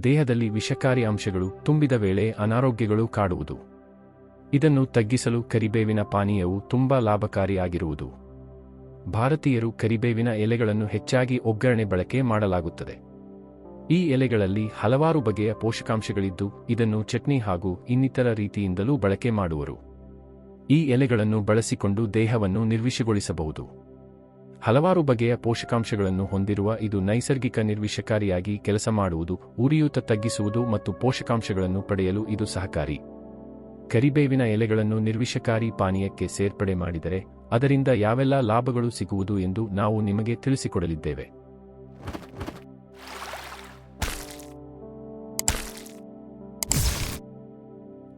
ದೇಹದಲ್ಲಿ ವಿಷಕಾರಿ ಅಂಶಗಳು ತುಂಬಿದ ವೇಳೆ ಅನಾರೋಗ್ಯಗಳು ಕಾಡುವುದು. ಇದನ್ನು ತಗ್ಗಿಸಲು ಕರಿಬೇವಿನ ಪಾನೀಯವು ತುಂಬಾ ಲಾಭಕಾರಿಯಾಗಿರುವುದು. ಭಾರತೀಯರು ಕರಿಬೇವಿನ ಎಲೆಗಳನ್ನು ಹೆಚ್ಚಾಗಿ ಒಗ್ಗರಣೆ ಬಳಕೆ ಮಾಡಲಾಗುತ್ತದೆ. ಈ ಎಲೆಗಳಲ್ಲಿ ಹಲವಾರು ಬಗೆಯ ಪೋಷಕಾಂಶಗಳಿದ್ದು ಇದನ್ನು ಚಟ್ನಿ ಹಾಗೂ ಇನ್ನಿತರ ರೀತಿಯಿಂದಲೂ ಬಳಕೆ ಮಾಡುವರು. ಈ ಎಲೆಗಳನ್ನು ಬಳಸಿಕೊಂಡು ದೇಹವನ್ನು ನಿರ್ವಿಷಗೊಳಿಸಬಹುದು. ಹಲವಾರು ಬಗೆಯ ಪೋಷಕಾಂಶಗಳನ್ನು ಹೊಂದಿರುವ ಇದು ನೈಸರ್ಗಿಕ ನಿರ್ವಿಷಕಾರಿಯಾಗಿ ಕೆಲಸ ಮಾಡುವುದು, ಉರಿಯೂತ ತಗ್ಗಿಸುವುದು ಮತ್ತು ಪೋಷಕಾಂಶಗಳನ್ನು ಪಡೆಯಲು ಇದು ಸಹಕಾರಿ. ಕರಿಬೇವಿನ ಎಲೆಗಳನ್ನು ನಿರ್ವಿಷಕಾರಿ ಪಾನೀಯಕ್ಕೆ ಸೇರ್ಪಡೆ ಮಾಡಿದರೆ ಅದರಿಂದ ಯಾವೆಲ್ಲ ಲಾಭಗಳು ಸಿಗುವುದು ಎಂದು ನಾವು ನಿಮಗೆ ತಿಳಿಸಿಕೊಡಲಿದ್ದೇವೆ.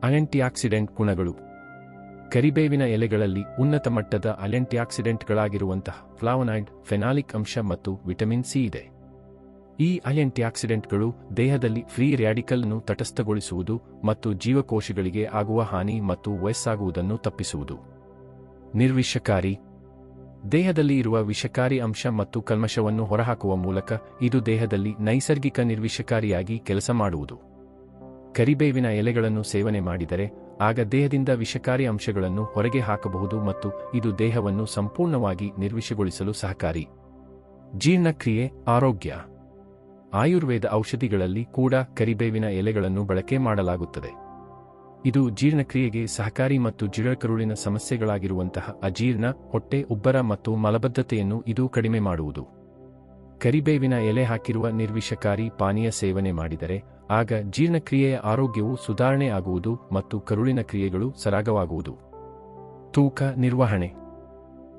ಆಂಟಿಆಕ್ಸಿಡೆಂಟ್ ಗುಣಗಳು. ಕರಿಬೇವಿನ ಎಲೆಗಳಲ್ಲಿ ಉನ್ನತ ಮಟ್ಟದ ಆಂಟಿಆಕ್ಸಿಡೆಂಟ್ಗಳಾಗಿರುವಂತಹ ಫ್ಲಾವನಾಯ್ಡ್, ಫೆನಾಲಿಕ್ ಅಂಶ ಮತ್ತು ವಿಟಮಿನ್ ಸಿ ಇದೆ. ಈ ಆಂಟಿಆಕ್ಸಿಡೆಂಟ್ಗಳು ದೇಹದಲ್ಲಿ ಫ್ರೀ ರ್ಯಾಡಿಕಲ್ ಅನ್ನು ತಟಸ್ಥಗೊಳಿಸುವುದು ಮತ್ತು ಜೀವಕೋಶಗಳಿಗೆ ಆಗುವ ಹಾನಿ ಮತ್ತು ವಯಸ್ಸಾಗುವುದನ್ನು ತಪ್ಪಿಸುವುದು. ನಿರ್ವಿಷಕಾರಿ. ದೇಹದಲ್ಲಿ ಇರುವ ವಿಷಕಾರಿ ಅಂಶ ಮತ್ತು ಕಲ್ಮಶವನ್ನು ಹೊರಹಾಕುವ ಮೂಲಕ ಇದು ದೇಹದಲ್ಲಿ ನೈಸರ್ಗಿಕ ನಿರ್ವಿಷಕಾರಿಯಾಗಿ ಕೆಲಸ ಮಾಡುವುದು. ಕರಿಬೇವಿನ ಎಲೆಗಳನ್ನು ಸೇವನೆ ಮಾಡಿದರೆ ಆಗ ದೇಹದಿಂದ ವಿಷಕಾರಿ ಅಂಶಗಳನ್ನು ಹೊರಗೆ ಹಾಕಬಹುದು ಮತ್ತು ಇದು ದೇಹವನ್ನು ಸಂಪೂರ್ಣವಾಗಿ ನಿರ್ವಿಷಗೊಳಿಸಲು ಸಹಕಾರಿ. ಜೀರ್ಣಕ್ರಿಯೆ, ಆರೋಗ್ಯ. ಆಯುರ್ವೇದ ಔಷಧಿಗಳಲ್ಲಿ ಕೂಡ ಕರಿಬೇವಿನ ಎಲೆಗಳನ್ನು ಬಳಕೆ ಮಾಡಲಾಗುತ್ತದೆ. ಇದು ಜೀರ್ಣಕ್ರಿಯೆಗೆ ಸಹಕಾರಿ ಮತ್ತು ಜಿಡಕರುಳಿನ ಸಮಸ್ಯೆಗಳಾಗಿರುವಂತಹ ಅಜೀರ್ಣ, ಹೊಟ್ಟೆ ಉಬ್ಬರ ಮತ್ತು ಮಲಬದ್ಧತೆಯನ್ನು ಇದು ಕಡಿಮೆ ಮಾಡುವುದು. ಕರಿಬೇವಿನ ಎಲೆ ಹಾಕಿರುವ ನಿರ್ವಿಷಕಾರಿ ಪಾನೀಯ ಸೇವನೆ ಮಾಡಿದರೆ ಆಗ ಜೀರ್ಣಕ್ರಿಯೆಯ ಆರೋಗ್ಯವು ಸುಧಾರಣೆ ಆಗುವುದು ಮತ್ತು ಕರುಳಿನ ಕ್ರಿಯೆಗಳು ಸರಾಗವಾಗುವುದು. ತೂಕ ನಿರ್ವಹಣೆ.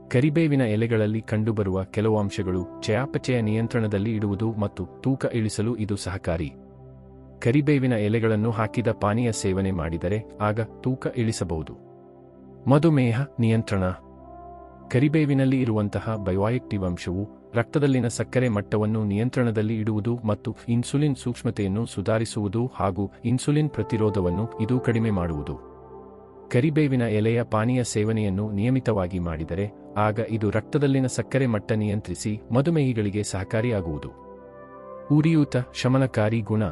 ಕರಿಬೇವಿನ ಎಲೆಗಳಲ್ಲಿ ಕಂಡುಬರುವ ಕೆಲವು ಅಂಶಗಳು ಚಯಾಪಚಯ ನಿಯಂತ್ರಣದಲ್ಲಿ ಇಡುವುದು ಮತ್ತು ತೂಕ ಇಳಿಸಲು ಇದು ಸಹಕಾರಿ. ಕರಿಬೇವಿನ ಎಲೆಗಳನ್ನು ಹಾಕಿದ ಪಾನೀಯ ಸೇವನೆ ಮಾಡಿದರೆ ಆಗ ತೂಕ ಇಳಿಸಬಹುದು. ಮಧುಮೇಹ ನಿಯಂತ್ರಣ. ಕರಿಬೇವಿನಲ್ಲಿ ಇರುವಂತಹ ಬಯೋಆಕ್ಟಿವ್ ಅಂಶವು ರಕ್ತದಲ್ಲಿನ ಸಕ್ಕರೆ ಮಟ್ಟವನ್ನು ನಿಯಂತ್ರಣದಲ್ಲಿ ಇಡುವುದು ಮತ್ತು ಇನ್ಸುಲಿನ್ ಸೂಕ್ಷ್ಮತೆಯನ್ನು ಸುಧಾರಿಸುವುದು ಹಾಗೂ ಇನ್ಸುಲಿನ್ ಪ್ರತಿರೋಧವನ್ನು ಇದು ಕಡಿಮೆ ಮಾಡುವುದು. ಕರಿಬೇವಿನ ಎಲೆಯ ಪಾನೀಯ ಸೇವನೆಯನ್ನು ನಿಯಮಿತವಾಗಿ ಮಾಡಿದರೆ ಆಗ ಇದು ರಕ್ತದಲ್ಲಿನ ಸಕ್ಕರೆ ಮಟ್ಟ ನಿಯಂತ್ರಿಸಿ ಮಧುಮೇಹಿಗಳಿಗೆ ಸಹಕಾರಿಯಾಗುವುದು. ಉರಿಯೂತ ಶಮನಕಾರಿ ಗುಣ.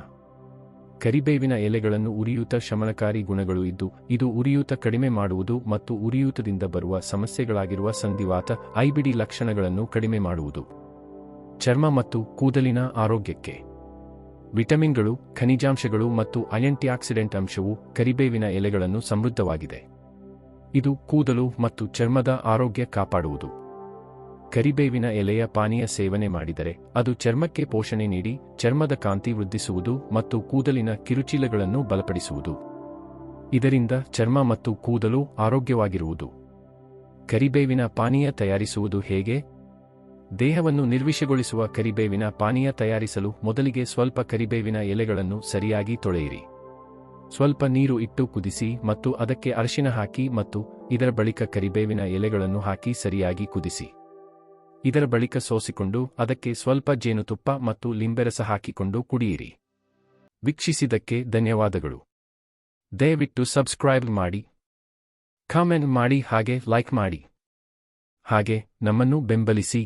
ಕರಿಬೇವಿನ ಎಲೆಗಳನ್ನು ಉರಿಯೂತ ಶಮನಕಾರಿ ಗುಣಗಳು ಇದ್ದು ಇದು ಉರಿಯೂತ ಕಡಿಮೆ ಮಾಡುವುದು ಮತ್ತು ಉರಿಯೂತದಿಂದ ಬರುವ ಸಮಸ್ಯೆಗಳಾಗಿರುವ ಸಂಧಿವಾತ, ಐಬಿಡಿ ಲಕ್ಷಣಗಳನ್ನು ಕಡಿಮೆ ಮಾಡುವುದು. ಚರ್ಮ ಮತ್ತು ಕೂದಲಿನ ಆರೋಗ್ಯಕ್ಕೆ. ವಿಟಮಿನ್ಗಳು, ಖನಿಜಾಂಶಗಳು ಮತ್ತು ಆಂಟಿಆಕ್ಸಿಡೆಂಟ್ ಅಂಶವು ಕರಿಬೇವಿನ ಎಲೆಗಳನ್ನು ಸಮೃದ್ಧವಾಗಿದೆ. ಇದು ಕೂದಲು ಮತ್ತು ಚರ್ಮದ ಆರೋಗ್ಯ ಕಾಪಾಡುವುದು. ಕರಿಬೇವಿನ ಎಲೆಯ ಪಾನೀಯ ಸೇವನೆ ಮಾಡಿದರೆ ಅದು ಚರ್ಮಕ್ಕೆ ಪೋಷಣೆ ನೀಡಿ ಚರ್ಮದ ಕಾಂತಿ ವೃದ್ಧಿಸುವುದು ಮತ್ತು ಕೂದಲಿನ ಕಿರುಚೀಲಗಳನ್ನು ಬಲಪಡಿಸುವುದು. ಇದರಿಂದ ಚರ್ಮ ಮತ್ತು ಕೂದಲು ಆರೋಗ್ಯವಾಗಿರುವುದು. ಕರಿಬೇವಿನ ಪಾನೀಯ ತಯಾರಿಸುವುದು ಹೇಗೆ? ದೇಹವನ್ನು ನಿರ್ವಿಷಗೊಳಿಸುವ ಕರಿಬೇವಿನ ಪಾನೀಯ ತಯಾರಿಸಲು ಮೊದಲಿಗೆ ಸ್ವಲ್ಪ ಕರಿಬೇವಿನ ಎಲೆಗಳನ್ನು ಸರಿಯಾಗಿ ತೊಳೆಯಿರಿ. ಸ್ವಲ್ಪ ನೀರು ಇಟ್ಟು ಕುದಿಸಿ ಮತ್ತು ಅದಕ್ಕೆ ಅರಿಶಿನ ಹಾಕಿ ಮತ್ತು ಇದರ ಬಳಿಕ ಕರಿಬೇವಿನ ಎಲೆಗಳನ್ನು ಹಾಕಿ ಸರಿಯಾಗಿ ಕುದಿಸಿ. ಇದರ ಬಳಿಕ ಸೋಸಿಕೊಂಡು ಅದಕ್ಕೆ ಸ್ವಲ್ಪ ಜೇನುತುಪ್ಪ ಮತ್ತು ಲಿಂಬೆರಸ ಹಾಕಿಕೊಂಡು ಕುಡಿಯಿರಿ. ವೀಕ್ಷಿಸಿದ್ದಕ್ಕೆ ಧನ್ಯವಾದಗಳು. ದಯವಿಟ್ಟು ಸಬ್ಸ್ಕ್ರೈಬ್ ಮಾಡಿ, ಕಾಮೆಂಟ್ ಮಾಡಿ ಹಾಗೆ ಲೈಕ್ ಮಾಡಿ. ಹಾಗೆ ನಮ್ಮನ್ನು ಬೆಂಬಲಿಸಿ.